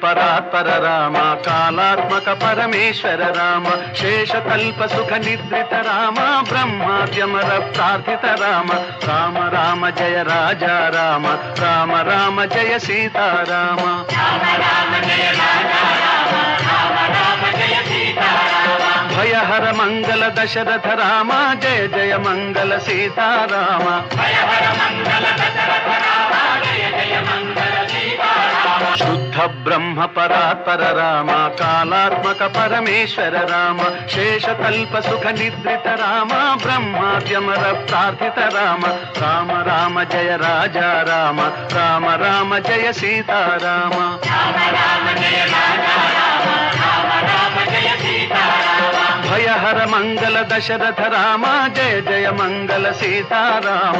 పరాత్పర రామ కాలాత్మక పరమేశ్వర రామ శేషకల్ప సుఖ నిద్రిత రామ బ్రహ్మాద్యమర ప్రార్థిత రామ రామ రామ జయ రాజా రామ రామ రామ జయ సీతారామ భయహర మంగళ దశరథ రామ జయ జయ మంగళ సీతారామ శుద్ధ బ్రహ్మ పరాత్పర రామ కాలాత్మక పరమేశ్వర రామ శేషకల్ప సుఖ నిద్రిత రామ బ్రహ్మాద్యమర ప్రార్థిత రామ రామ రామ జయ రాజా రామ రామ రామ జయ సీతారామ భయహర మంగళ దశరథ రామ జయ జయ మంగళ సీతారామ